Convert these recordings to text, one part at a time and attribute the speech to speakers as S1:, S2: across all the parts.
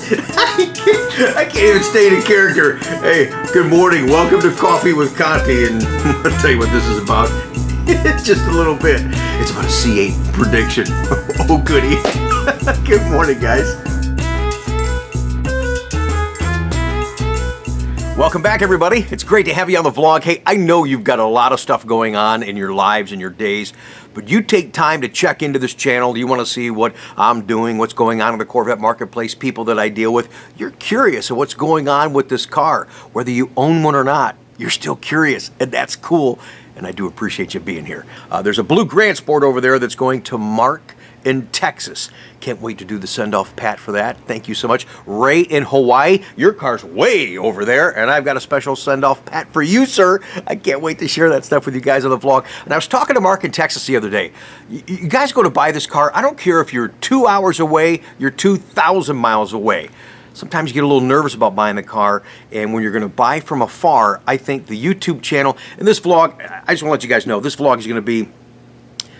S1: I can't even stay in character. Hey, good morning. Welcome to Coffee with Conti, and I'll tell you what this is about. Just a little bit. It's about a C8 prediction. Oh, goody. Good morning, guys. Welcome back, everybody. It's great to have you on the vlog. Hey, I know you've got a lot of stuff going on in your lives and your days, but you take time to check into this channel. You want to see what I'm doing, what's going on in the Corvette marketplace, people that I deal with. You're curious of what's going on with this car. Whether you own one or not, you're still curious, and that's cool, and I do appreciate you being here. There's a blue Grand Sport over there that's going to Mark in Texas. Can't wait to do the send-off pat for that. Thank you so much. Ray in Hawaii, your car's way over there, and I've got a special send-off pat for you, sir. I can't wait to share that stuff with you guys on the vlog. And I was talking to Mark in Texas the other day. You guys go to buy this car, I don't care if you're 2 hours away, you're 2,000 miles away. Sometimes you get a little nervous about buying the car, and when you're going to buy from afar, I think the YouTube channel, and this vlog, I just want to let you guys know, this vlog is going to be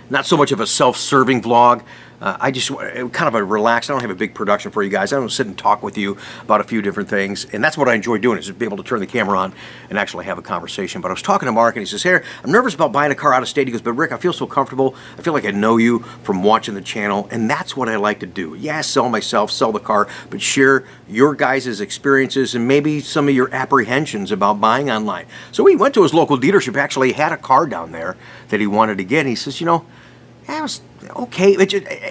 S1: not so much of a self-serving vlog. I just kind of a relaxed. I don't have a big production for you guys. I don't sit and talk with you about a few different things, and that's what I enjoy doing, is to be able to turn the camera on and actually have a conversation. But I was talking to Mark, and he says, "Hey, I'm nervous about buying a car out of state." He goes, "But Rick, I feel so comfortable. I feel like I know you from watching the channel, and that's what I like to do. Yeah, sell myself, sell the car, but share your guys' experiences and maybe some of your apprehensions about buying online." So he went to his local dealership, actually had a car down there that he wanted to get, and he says, "You know, that was okay."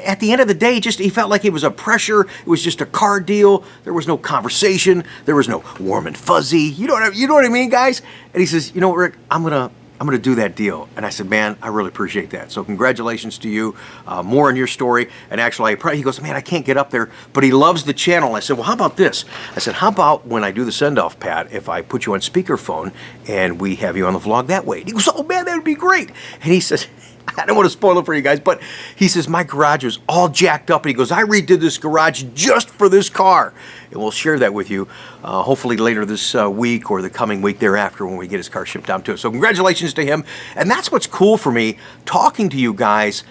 S1: At the end of the day, he felt like it was a pressure. It was just a car deal. There was no conversation. There was no warm and fuzzy. You know what I mean, guys? And he says, "You know, Rick, I'm gonna do that deal." And I said, "Man, I really appreciate that. So congratulations to you. More on your story." And actually, he goes, "Man, I can't get up there," but he loves the channel. I said, "Well, how about this?" I said, "How about when I do the send-off, Pat, if I put you on speakerphone and we have you on the vlog that way?" And he goes, "Oh man, that would be great." And he says, I don't want to spoil it for you guys, but he says, "My garage is all jacked up." And he goes, "I redid this garage just for this car." And we'll share that with you hopefully later this week or the coming week thereafter when we get his car shipped down to us. So congratulations to him. And that's what's cool for me, talking to you guys.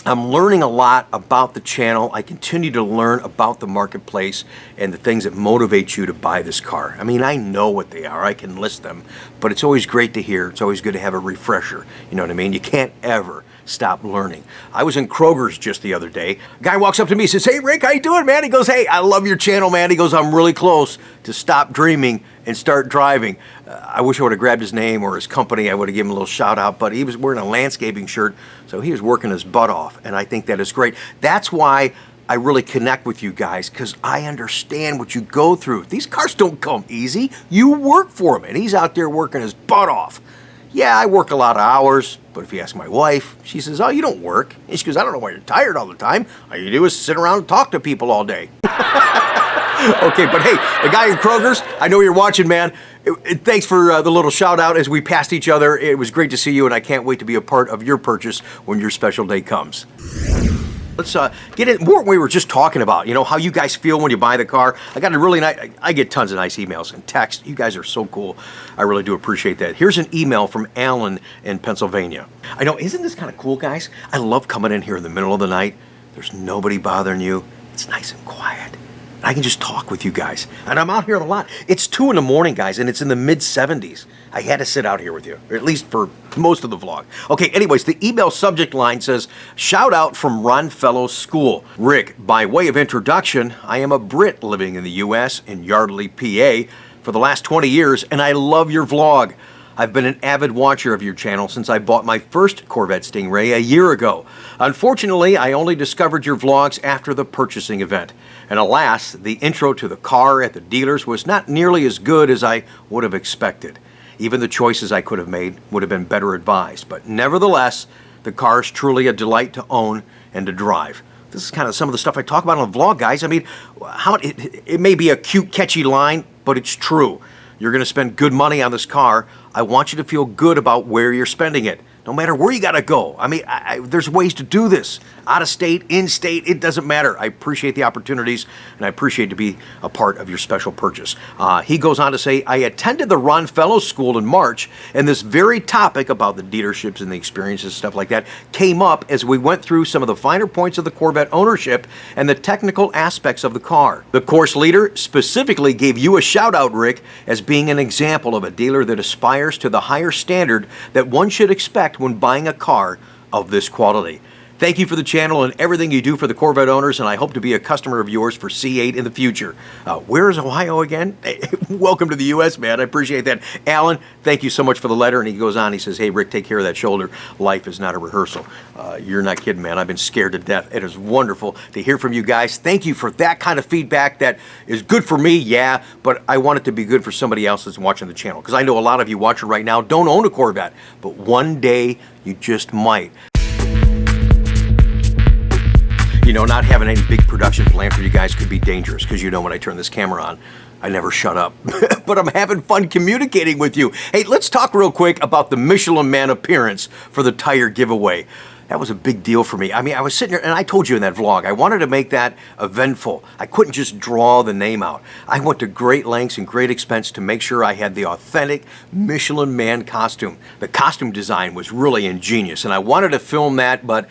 S1: I'm learning a lot about the channel. I continue to learn about the marketplace and the things that motivate you to buy this car. I mean, I know what they are. I can list them, but it's always great to hear. It's always good to have a refresher. You know what I mean? You can't ever stop learning. I was in Kroger's just the other day. A guy walks up to me and says, "Hey, Rick, how you doing, man?" He goes, "Hey, I love your channel, man." He goes, "I'm really close to stop dreaming and start driving." I wish I would have grabbed his name or his company. I would have given him a little shout out, but he was wearing a landscaping shirt, so he was working his butt off, and I think that is great. That's why I really connect with you guys, because I understand what you go through. These cars don't come easy. You work for them, and he's out there working his butt off. Yeah, I work a lot of hours, but if you ask my wife, she says, "Oh, you don't work." And she goes, "I don't know why you're tired all the time. All you do is sit around and talk to people all day." Okay, but hey, the guy in Kroger's, I know you're watching, man. Thanks for the little shout out as we passed each other. It was great to see you, and I can't wait to be a part of your purchase when your special day comes. Let's get in what we were just talking about, you know, how you guys feel when you buy the car. I got a really nice, I get tons of nice emails and texts. You guys are so cool. I really do appreciate that. Here's an email from Alan in Pennsylvania. I know, isn't this kind of cool, guys? I love coming in here in the middle of the night. There's nobody bothering you. It's nice and quiet. I can just talk with you guys. And I'm out here a lot. It's 2 in the morning, guys, and it's in the mid-70s. I had to sit out here with you, or at least for most of the vlog. Okay, anyways, the email subject line says, "Shout out from Ron Fellow School. Rick, by way of introduction, I am a Brit living in the U.S. in Yardley, PA for the last 20 years, and I love your vlog. I've been an avid watcher of your channel since I bought my first Corvette Stingray a year ago. Unfortunately, I only discovered your vlogs after the purchasing event. And alas, the intro to the car at the dealers was not nearly as good as I would have expected. Even the choices I could have made would have been better advised. But nevertheless, the car is truly a delight to own and to drive." This is kind of some of the stuff I talk about on the vlog, guys. I mean, it may be a cute, catchy line, but it's true. You're going to spend good money on this car. I want you to feel good about where you're spending it. No matter where you got to go. I mean, there's ways to do this. Out of state, in state, it doesn't matter. I appreciate the opportunities, and I appreciate to be a part of your special purchase. He goes on to say, I attended the Ron Fellows School in March, and this very topic about the dealerships and the experiences, stuff like that, came up as we went through some of the finer points of the Corvette ownership and the technical aspects of the car. The course leader specifically gave you a shout out, Rick, as being an example of a dealer that aspires to the higher standard that one should expect when buying a car of this quality. Thank you for the channel and everything you do for the Corvette owners, and I hope to be a customer of yours for C8 in the future. Where is Ohio again? Hey, welcome to the U.S., man. I appreciate that. Alan, thank you so much for the letter. And he goes on, he says, hey, Rick, take care of that shoulder. Life is not a rehearsal. You're not kidding, man. I've been scared to death. It is wonderful to hear from you guys. Thank you for that kind of feedback that is good for me, yeah, but I want it to be good for somebody else that's watching the channel, because I know a lot of you watching right now don't own a Corvette, but one day you just might. You know, not having any big production plan for you guys could be dangerous, because you know when I turn this camera on, I never shut up. But I'm having fun communicating with you. Hey, let's talk real quick about the Michelin Man appearance for the tire giveaway. That was a big deal for me. I mean, I was sitting there, and I told you in that vlog, I wanted to make that eventful. I couldn't just draw the name out. I went to great lengths and great expense to make sure I had the authentic Michelin Man costume. The costume design was really ingenious, and I wanted to film that, but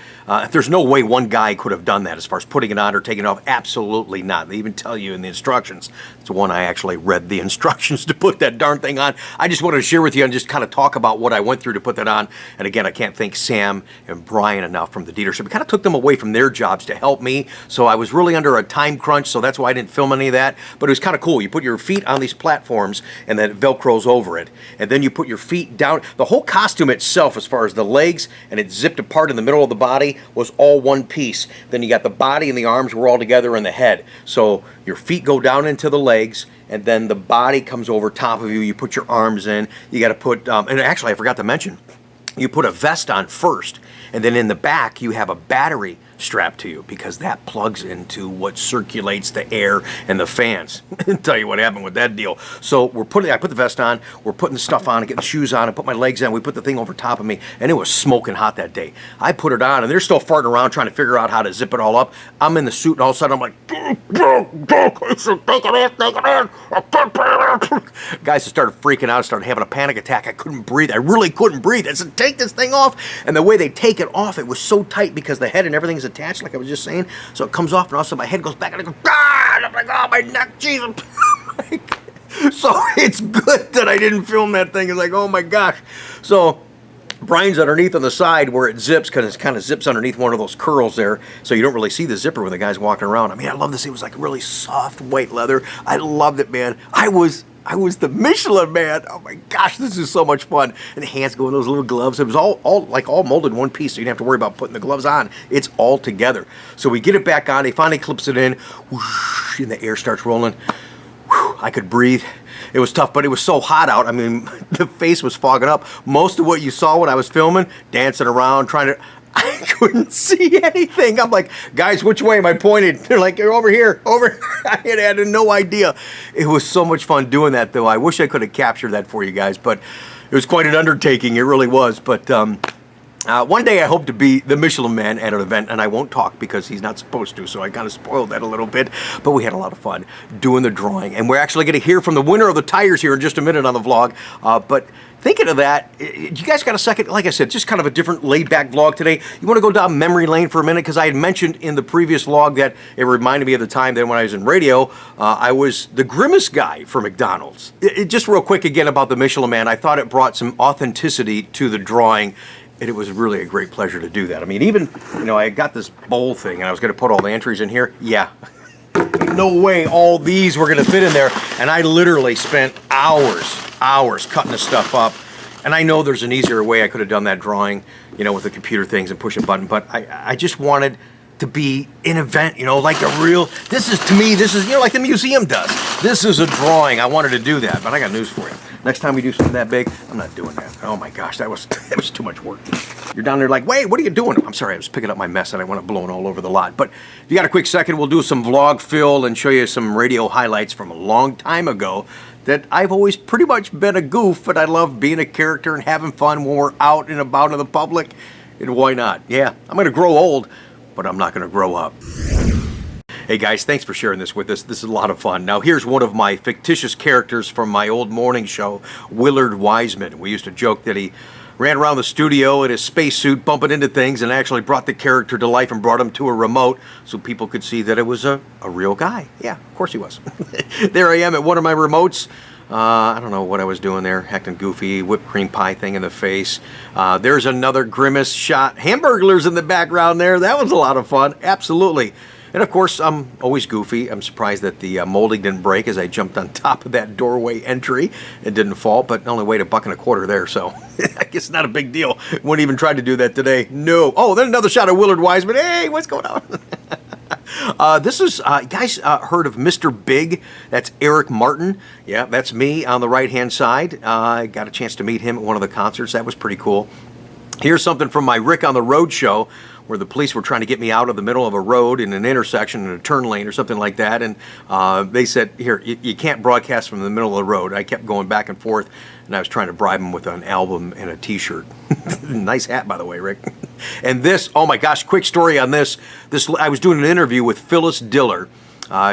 S1: there's no way one guy could have done that as far as putting it on or taking it off. Absolutely not. They even tell you in the instructions. It's the one I actually read the instructions to put that darn thing on. I just wanted to share with you and just kind of talk about what I went through to put that on. And again, I can't thank Sam and Brian enough from the dealership. It kind of took them away from their jobs to help me, so I was really under a time crunch, so that's why I didn't film any of that. But it was kind of cool. You put your feet on these platforms and then it velcros over it, and then you put your feet down. The whole costume itself, as far as the legs, and it zipped apart in the middle of the body, was all one piece. Then you got the body and the arms were all together in the head. So your feet go down into the legs, and then the body comes over top of you. You put your arms in. You got to put, and actually I forgot to mention, you put a vest on first, and then in the back you have a battery strapped to you, because that plugs into what circulates the air and the fans. I'll tell you what happened with that deal. So I put the vest on, we're putting the stuff on, getting the shoes on, and put my legs on. We put the thing over top of me, and it was smoking hot that day. I put it on, and they're still farting around trying to figure out how to zip it all up. I'm in the suit, and all of a sudden I'm like, take it off. Guys started freaking out, started having a panic attack. I couldn't breathe. I really couldn't breathe. I said, take this thing off. And the way they take it off, it was so tight because the head and everything is attached, like I was just saying. So it comes off, and all of a sudden my head goes back, and I go, ah! And I'm like, oh, my neck, Jesus. So it's good that I didn't film that thing. It's like, oh my gosh. So Brian's underneath on the side where it zips, because it kind of zips underneath one of those curls there, so you don't really see the zipper when the guy's walking around. I mean, I love this. It was like really soft white leather. I loved it, man. I was the Michelin Man. Oh my gosh, this is so much fun. And the hands go in those little gloves. It was all molded in one piece, so you didn't have to worry about putting the gloves on. It's all together. So we get it back on. He finally clips it in, whoosh, and the air starts rolling. Whew, I could breathe. It was tough, but it was so hot out. I mean, the face was fogging up. Most of what you saw when I was filming, dancing around, I couldn't see anything. I'm like, guys, which way am I pointed? They're like, you're over here, over. I had no idea. It was so much fun doing that, though. I wish I could have captured that for you guys, but it was quite an undertaking. It really was. But one day I hope to be the Michelin Man at an event, and I won't talk because he's not supposed to, so I kind of spoiled that a little bit. But we had a lot of fun doing the drawing, and we're actually going to hear from the winner of the tires here in just a minute on the vlog. But thinking of that, you guys got a second? Like I said, just kind of a different laid-back vlog today. You want to go down memory lane for a minute, because I had mentioned in the previous vlog that it reminded me of the time that when I was in radio, I was the grimace guy for McDonald's. Just real quick again about the Michelin Man, I thought it brought some authenticity to the drawing, and it was really a great pleasure to do that. I mean, even, you know, I got this bowl thing, and I was going to put all the entries in here. Yeah. No way all these were going to fit in there, and I literally spent hours cutting this stuff up. And I know there's an easier way I could have done that drawing, you know, with the computer things and push a button, but I just wanted to be an event, you know, like a real, to me, this is, you know, like the museum does. This is a drawing. I wanted to do that, but I got news for you. Next time we do something that big, I'm not doing that. Oh my gosh, that was too much work. You're down there like, wait, what are you doing? I'm sorry, I was picking up my mess and I want it blown all over the lot. But if you got a quick second, we'll do some vlog fill and show you some radio highlights from a long time ago that I've always pretty much been a goof, but I love being a character and having fun when we're out and about in the public. And why not? Yeah, I'm going to grow old, but I'm not going to grow up. Hey guys, thanks for sharing this with us. This is a lot of fun. Now here's one of my fictitious characters from my old morning show, Willard Wiseman. We used to joke that he ran around the studio in his spacesuit bumping into things and actually brought the character to life and brought him to a remote so people could see that it was a real guy. Yeah, of course he was. There I am at one of my remotes. I don't know what I was doing there, acting goofy, whipped cream pie thing in the face. There's another grimace shot. Hamburglers in the background there. That was a lot of fun. Absolutely. And of course, I'm always goofy. I'm surprised that the molding didn't break as I jumped on top of that doorway entry. It didn't fall, but only weighed $1.25 there, so I guess not a big deal. Wouldn't even try to do that today. No. Oh, then another shot of Willard Wiseman. Hey, what's going on? This is, guys heard of Mr. Big? That's Eric Martin. Yeah, that's me on the right-hand side. I got a chance to meet him at one of the concerts. That was pretty cool. Here's something from my Rick on the Road show, where the police were trying to get me out of the middle of a road in an intersection in a turn lane or something like that. And they said, here, you can't broadcast from the middle of the road. I kept going back and forth, and I was trying to bribe them with an album and a t-shirt. Nice hat, by the way, Rick. And this, oh my gosh, quick story on this. I was doing an interview with Phyllis Diller.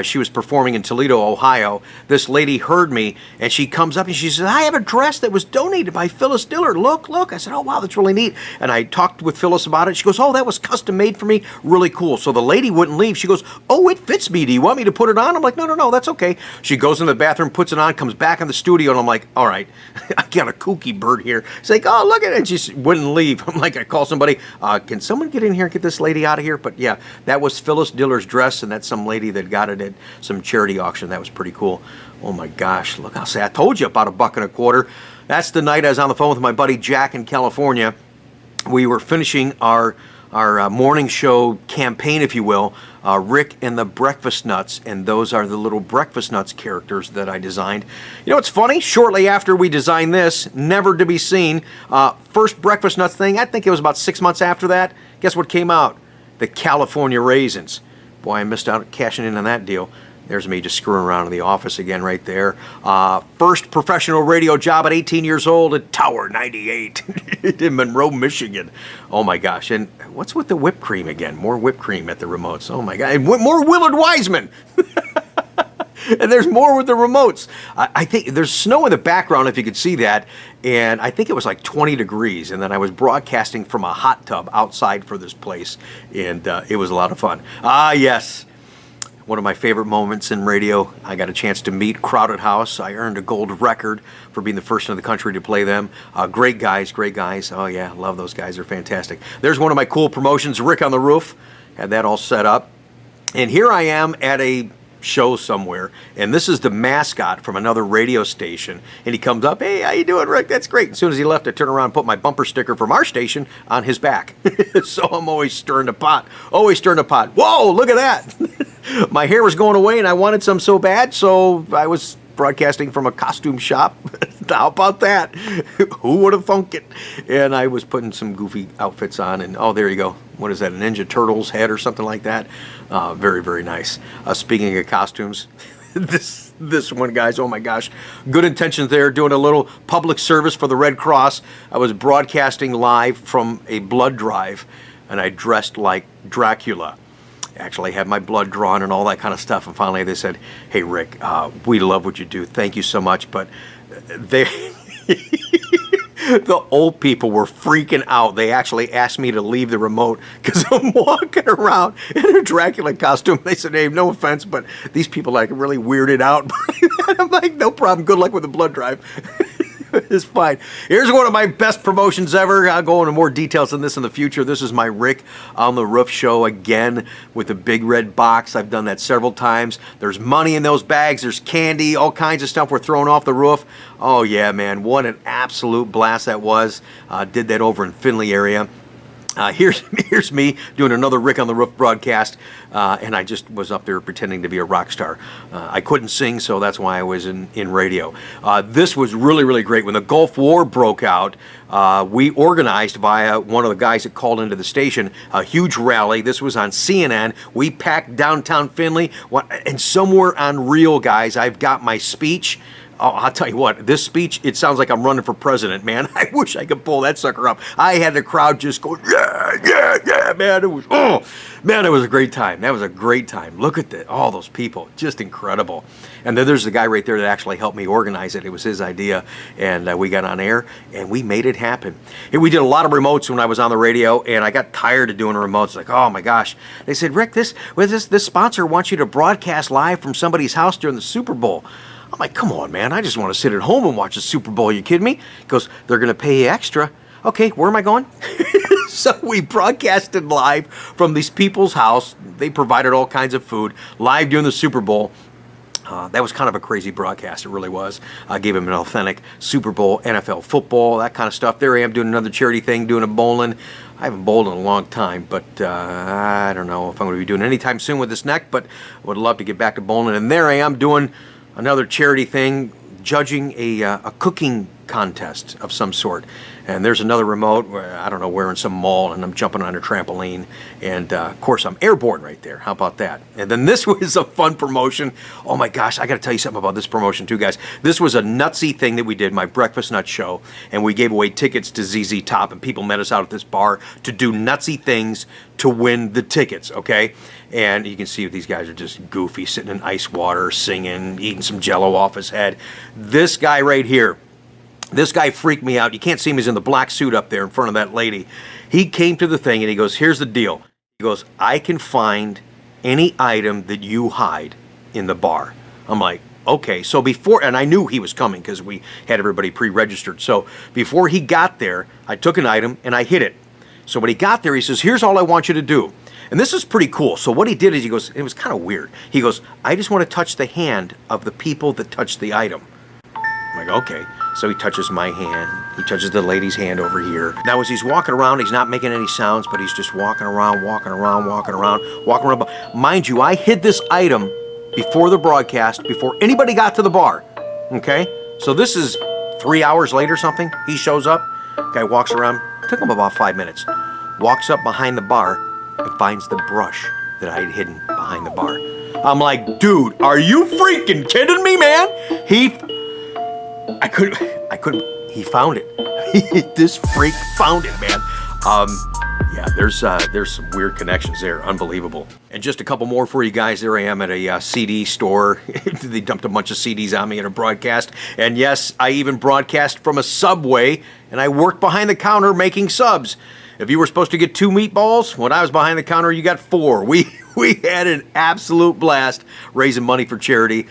S1: She was performing in Toledo, Ohio. This lady heard me, and she comes up and she says, I have a dress that was donated by Phyllis Diller. Look, look. I said, oh, wow, that's really neat. And I talked with Phyllis about it. She goes, oh, that was custom made for me. Really cool. So the lady wouldn't leave. She goes, oh, it fits me. Do you want me to put it on? I'm like, no, that's okay. She goes in the bathroom, puts it on, comes back in the studio, and I'm like, all right, I got a kooky bird here. She's like, oh, look at it. And she wouldn't leave. I'm like, I call somebody, can someone get in here and get this lady out of here? But yeah, that was Phyllis Diller's dress, and that's some lady that got it at some charity auction. That was pretty cool. Oh my gosh, look how sad. I told you about $1.25. That's the night I was on the phone with my buddy Jack in California. We were finishing our morning show campaign, if you will, Rick and the Breakfast Nuts, and those are the little Breakfast Nuts characters that I designed. You know what's funny? Shortly after we designed this, never to be seen, first Breakfast Nuts thing, I think it was about 6 months after that, guess what came out? The California Raisins. Boy, I missed out cashing in on that deal. There's me just screwing around in the office again right there. First professional radio job at 18 years old at Tower 98 in Monroe, Michigan. Oh my gosh. And what's with the whipped cream again? More whipped cream at the remotes. Oh my God. And more Willard Wiseman. And there's more with the remotes. I think there's snow in the background, if you could see that. And I think it was like 20 degrees. And then I was broadcasting from a hot tub outside for this place. And it was a lot of fun. Ah, yes. One of my favorite moments in radio, I got a chance to meet Crowded House. I earned a gold record for being the first in the country to play them. Great guys, great guys. Oh yeah, love those guys, they're fantastic. There's one of my cool promotions, Rick on the Roof. Had that all set up. And here I am at a show somewhere, and this is the mascot from another radio station, and he comes up, hey, how you doing, Rick? That's great. As soon as he left, I turned around and put my bumper sticker from our station on his back. So I'm always stirring the pot. Always stirring the pot. Whoa, look at that. My hair was going away, and I wanted some so bad, so I was broadcasting from a costume shop. How about that? Who would have thunk it? And I was putting some goofy outfits on, and oh, there you go. What is that, a Ninja Turtles head or something like that? Very, very nice. Speaking of costumes, this one, guys, oh my gosh. Good intentions there, doing a little public service for the Red Cross. I was broadcasting live from a blood drive, and I dressed like Dracula. Actually had my blood drawn and all that kind of stuff, and finally they said, hey Rick, we love what you do, thank you so much, but they the old people were freaking out. They actually asked me to leave the remote because I'm walking around in a Dracula costume. They said, hey, no offense, but these people like really weirded out. I'm like, no problem, good luck with the blood drive. It's fine. Here's one of my best promotions ever. I'll go into more details on this in the future. This is my Rick on the Roof show again with the big red box. I've done that several times. There's money in those bags. There's candy, all kinds of stuff we're throwing off the roof. Oh yeah, man. What an absolute blast that was. Did that over in Findlay area. Here's me doing another Rick on the Roof broadcast, and I just was up there pretending to be a rock star. I couldn't sing, so that's why I was in radio. This was really, really great. When the Gulf War broke out, we organized via one of the guys that called into the station a huge rally. This was on CNN. We packed downtown Findlay, and somewhere on Reel, guys, I've got my speech. Oh, I'll tell you what, this speech, it sounds like I'm running for president, man. I wish I could pull that sucker up. I had the crowd just go, yeah, yeah, yeah, man. It was, oh, man, it was a great time. That was a great time. Look at all those people, just incredible. And then there's the guy right there that actually helped me organize it. It was his idea, and we got on air, and we made it happen. And we did a lot of remotes when I was on the radio, and I got tired of doing remotes. Like, oh my gosh. They said, Rick, this sponsor wants you to broadcast live from somebody's house during the Super Bowl. I'm like, come on, man. I just want to sit at home and watch the Super Bowl. You kidding me? He goes, they're going to pay you extra. Okay, where am I going? So we broadcasted live from these people's house. They provided all kinds of food live during the Super Bowl. That was kind of a crazy broadcast. It really was. I gave him an authentic Super Bowl, NFL football, that kind of stuff. There I am doing another charity thing, doing a bowling. I haven't bowled in a long time, but I don't know if I'm going to be doing it anytime soon with this neck, but I would love to get back to bowling. And there I am doing another charity thing, judging a cooking contest of some sort. And there's another remote where, I don't know, we're in some mall and I'm jumping on a trampoline. And of course I'm airborne right there. How about that? And then this was a fun promotion. Oh my gosh, I got to tell you something about this promotion too, guys. This was a nutsy thing that we did, my Breakfast Nut Show. And we gave away tickets to ZZ Top, and people met us out at this bar to do nutsy things to win the tickets, okay? And you can see these guys are just goofy, sitting in ice water, singing, eating some Jell-O off his head. This guy right here, this guy freaked me out. You can't see him. He's in the black suit up there in front of that lady. He came to the thing and he goes, here's the deal. He goes, I can find any item that you hide in the bar. I'm like, okay. So before, and I knew he was coming because we had everybody pre-registered. So before he got there, I took an item and I hid it. So when he got there, he says, here's all I want you to do. And this is pretty cool. So what he did is he goes, it was kind of weird. He goes, I just want to touch the hand of the people that touch the item. I'm like, okay. So he touches my hand. He touches the lady's hand over here. Now as he's walking around, he's not making any sounds, but he's just walking around, walking around, walking around, walking around. Mind you, I hid this item before the broadcast, before anybody got to the bar. Okay? So this is 3 hours later something. He shows up. Guy walks around. Took him about 5 minutes. Walks up behind the bar and finds the brush that I had hidden behind the bar. I'm like, dude, are you freaking kidding me, man? I couldn't, he found it. This freak found it, man. Yeah, there's some weird connections there, unbelievable. And just a couple more for you guys. There I am at a CD store. They dumped a bunch of CDs on me at a broadcast. And yes, I even broadcast from a Subway, and I worked behind the counter making subs. If you were supposed to get 2 meatballs, when I was behind the counter, you got 4. We had an absolute blast raising money for charity.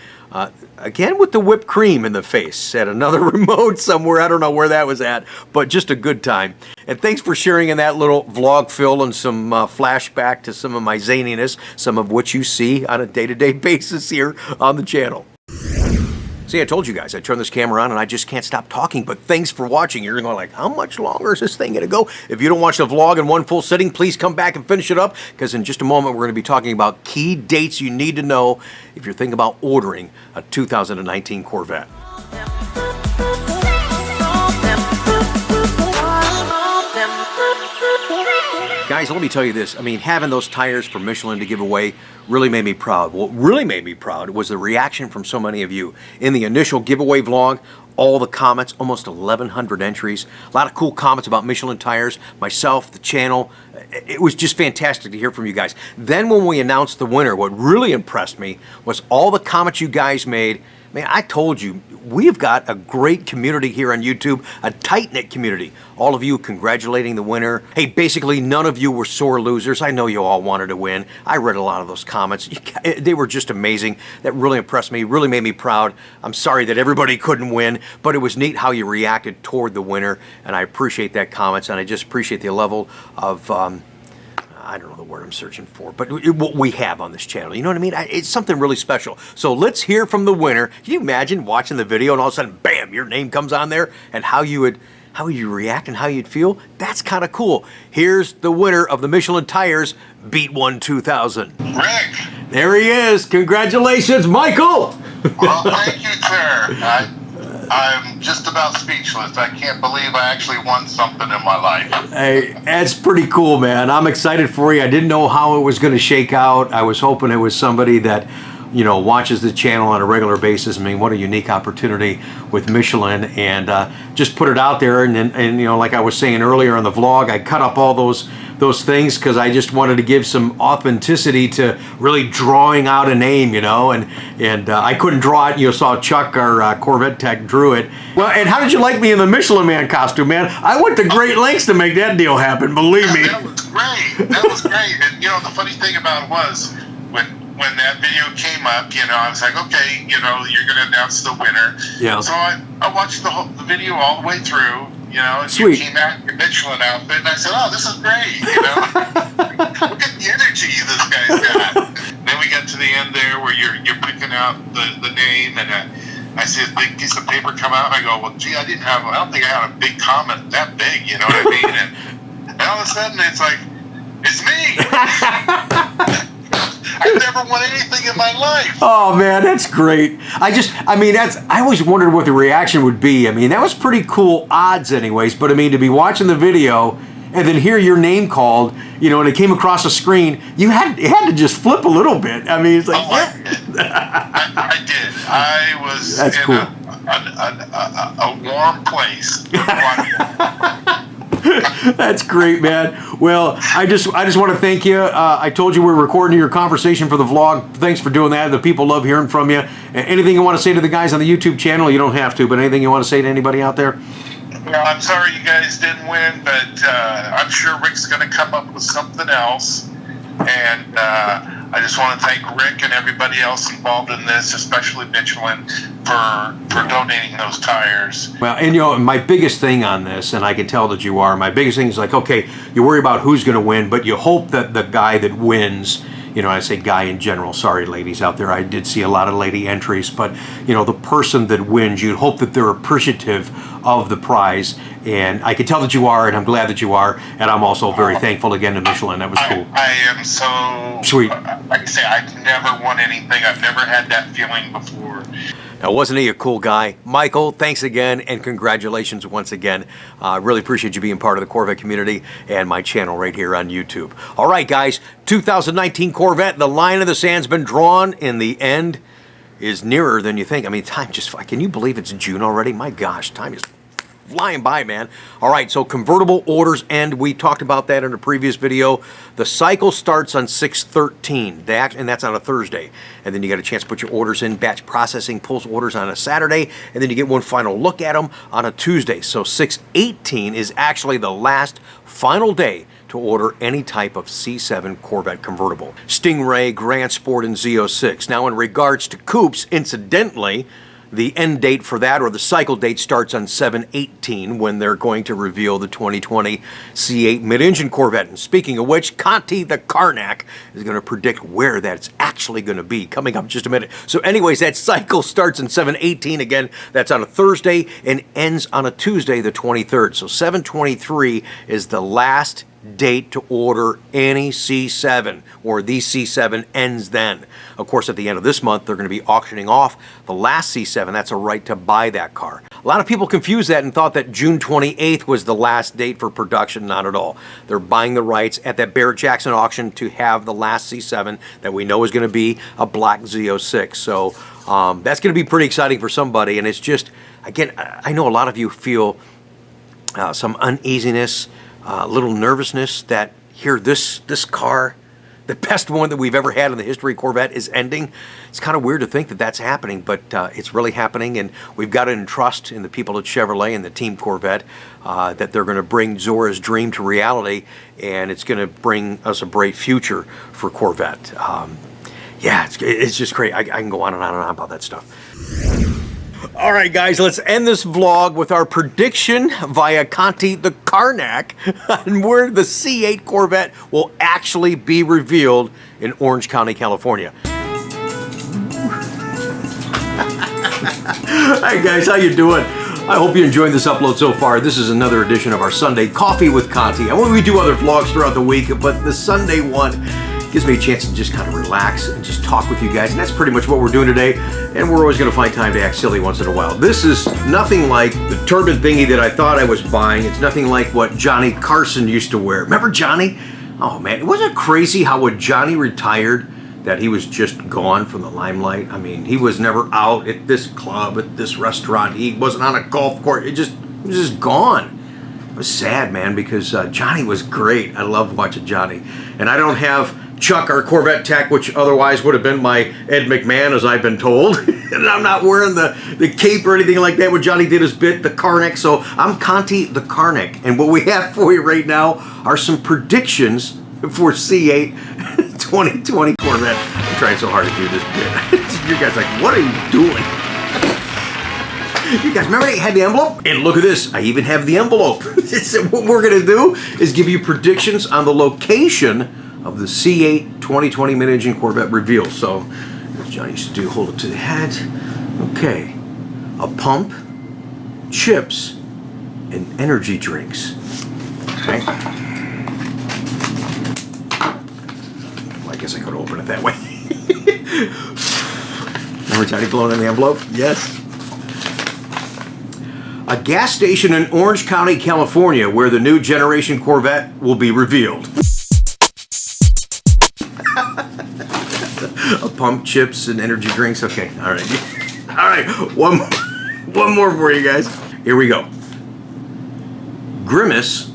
S1: Again with the whipped cream in the face at another remote somewhere. I don't know where that was at, but just a good time. And thanks for sharing in that little vlog, Phil, and some flashback to some of my zaniness, some of which you see on a day-to-day basis here on the channel. See, I told you guys, I turned this camera on and I just can't stop talking, but thanks for watching. You're going like, how much longer is this thing going to go? If you don't watch the vlog in one full sitting, please come back and finish it up, because in just a moment we're going to be talking about key dates you need to know if you're thinking about ordering a 2019 Corvette. Guys, let me tell you this. I mean, having those tires for Michelin to give away really made me proud. What really made me proud was the reaction from so many of you. In the initial giveaway vlog, all the comments, almost 1,100 entries, a lot of cool comments about Michelin tires, myself, the channel. It was just fantastic to hear from you guys. Then when we announced the winner, what really impressed me was all the comments you guys made. Man, I told you, we've got a great community here on YouTube, a tight-knit community. All of you congratulating the winner. Hey, basically none of you were sore losers. I know you all wanted to win. I read a lot of those comments. They were just amazing. That really impressed me, really made me proud. I'm sorry that everybody couldn't win, but it was neat how you reacted toward the winner, and I appreciate that comments, and I just appreciate the level of I don't know the word I'm searching for, but what we have on this channel, you know what I mean? It's something really special. So let's hear from the winner. Can you imagine watching the video and all of a sudden, bam, your name comes on there, and how you would how you react and how you'd feel. That's kind of cool. Here's the winner of the Michelin Tires Beat One 2000.
S2: Rick.
S1: There he is. Congratulations, Michael.
S2: Well, thank you, sir. I'm just about speechless. I can't believe I actually won something in my life.
S1: Hey, that's pretty cool, man. I'm excited for you. I didn't know how it was going to shake out. I was hoping it was somebody that, you know, watches the channel on a regular basis. I mean, what a unique opportunity with Michelin, and just put it out there. And you know, like I was saying earlier in the vlog, I cut up all those things because I just wanted to give some authenticity to really drawing out a name, you know, and I couldn't draw it. You saw Chuck, our Corvette tech, drew it. Well, and how did you like me in the Michelin Man costume, man? I went to great lengths to make that deal happen, believe me.
S2: That was great. That was great. And you know, the funny thing about it was when that video came up, you know, I was like, okay, you know, you're going to announce the winner. Yeah. So I watched the video all the way through, you know, and you came out in your Michelin outfit, and I said, oh, this is great, you know. Look at the energy this guy's got. Then we got to the end there where you're picking out the name, and I see a big piece of paper come out, and I go, well, gee, I don't think I had a big comment that big, you know what I mean? And all of a sudden, it's like, it's me. I've never won anything in my life.
S1: Oh man, that's great. I always wondered what the reaction would be. I mean, that was pretty cool odds anyways, but I mean, to be watching the video and then hear your name called, you know, and it came across the screen, you had to just flip a little bit. I mean, it's like,
S2: I did. I was
S1: that's
S2: in
S1: cool.
S2: a warm place.
S1: That's great, man. Well, I just want to thank you. I told you we were recording your conversation for the vlog. Thanks for doing that. The people love hearing from you. Anything you want to say to the guys on the YouTube channel? You don't have to, but anything you want to say to anybody out there?
S2: Well, I'm sorry you guys didn't win, but I'm sure Rick's going to come up with something else. And I just want to thank Rick and everybody else involved in this, especially Michelin, for donating those tires.
S1: Well, and you know, my biggest thing on this, and I can tell that you are, my biggest thing is like, okay, you worry about who's going to win, but you hope that the guy that wins, you know, I say guy in general, sorry ladies out there, I did see a lot of lady entries, but you know, the person that wins, you'd hope that they're appreciative of the prize, and I can tell that you are, and I'm glad that you are, and I'm also very thankful again to Michelin. That was cool.
S2: I am so
S1: sweet.
S2: Like I say, I've never won anything. I've never had that feeling before.
S1: Now, wasn't he a cool guy? Michael, thanks again, and congratulations once again. Really appreciate you being part of the Corvette community and my channel right here on YouTube. All right, guys, 2019 Corvette, the line of the sand's been drawn, and the end is nearer than you think. I mean, time just, can you believe it's June already? My gosh, time is flying by, man. All right, so convertible orders end. We talked about that in a previous video. The cycle starts on 6/13, and that's on a Thursday. And then you got a chance to put your orders in. Batch processing pulls orders on a Saturday, and then you get one final look at them on a Tuesday. So 6/18 is actually the last final day to order any type of C7 Corvette convertible. Stingray, Grand Sport, and Z06. Now, in regards to coupes, incidentally, the end date for that, or the cycle date, starts on 7/18 when they're going to reveal the 2020 C8 Mid Engine Corvette. And speaking of which, Conti the Karnak is going to predict where that's actually going to be coming up in just a minute. So anyways, that cycle starts on 7/18. Again, that's on a Thursday and ends on a Tuesday, the 23rd. So 7/23 is the last date to order any C7, or the C7 ends then. Of course, at the end of this month, they're going to be auctioning off the last C7. That's a right to buy that car. A lot of people confused that and thought that June 28th was the last date for production. Not at all. They're buying the rights at that Barrett-Jackson auction to have the last C7 that we know is going to be a black Z06. So that's going to be pretty exciting for somebody. And it's just, again, I know a lot of you feel some uneasiness, a little nervousness that here this car, the best one that we've ever had in the history of Corvette, is ending. It's kind of weird to think that that's happening, but it's really happening, and we've got to entrust in the people at Chevrolet and the Team Corvette that they're going to bring Zora's dream to reality, and it's going to bring us a bright future for Corvette. Yeah, it's just great. I can go on and on and on about that stuff. All right, guys, let's end this vlog with our prediction via Conti the Karnak on where the C8 Corvette will actually be revealed in Orange County, California. Hey, guys, how you doing? I hope you're enjoying this upload so far. This is another edition of our Sunday Coffee with Conti. And we do other vlogs throughout the week, but the Sunday one gives me a chance to just kind of relax and just talk with you guys. And that's pretty much what we're doing today. And we're always going to find time to act silly once in a while. This is nothing like the turban thingy that I thought I was buying. It's nothing like what Johnny Carson used to wear. Remember Johnny? Oh man, wasn't it crazy how when Johnny retired, that he was just gone from the limelight? I mean, he was never out at this club, at this restaurant. He wasn't on a golf course. He was just gone. It was sad, man, because Johnny was great. I loved watching Johnny. And I don't have Chuck, our Corvette tech, which otherwise would have been my Ed McMahon, as I've been told. And I'm not wearing the cape or anything like that when Johnny did his bit, the Carnick. So I'm Conti the Carnick. And what we have for you right now are some predictions for C8 2020 Corvette. I'm trying so hard to do this bit. You guys are like, what are you doing? You guys remember they had the envelope? And look at this, I even have the envelope. What we're gonna do is give you predictions on the location of the C8 2020 Mid Engine Corvette Reveal. So, as John used to do, hold it to the head. Okay, a pump, chips, and energy drinks. Okay. I guess I could open it that way. Remember Johnny blowing in the envelope? Yes. A gas station in Orange County, California, where the new generation Corvette will be revealed. A pump, chips, and energy drinks. Okay, all right. All right, one more for you guys. Here we go. Grimace,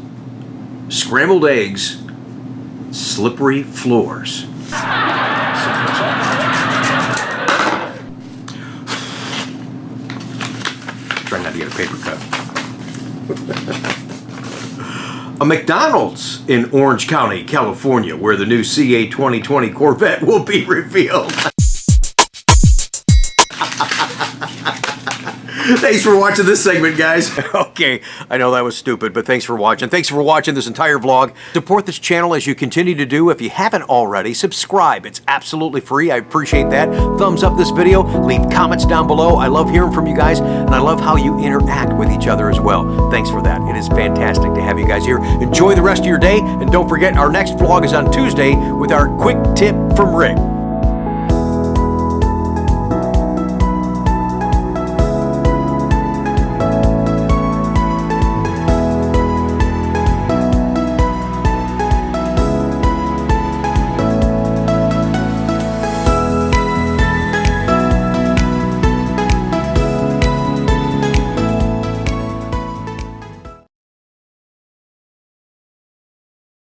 S1: scrambled eggs, slippery floors. Try not to get a paper cut. A McDonald's in Orange County, California, where the new C8 2020 Corvette will be revealed. Thanks for watching this segment, guys. Okay, I know that was stupid, but thanks for watching. Thanks for watching this entire vlog. Support this channel as you continue to do. If you haven't already, subscribe. It's absolutely free. I appreciate that. Thumbs up this video. Leave comments down below. I love hearing from you guys, and I love how you interact with each other as well. Thanks for that. It is fantastic to have you guys here. Enjoy the rest of your day, and don't forget, our next vlog is on Tuesday with our quick tip from Rick.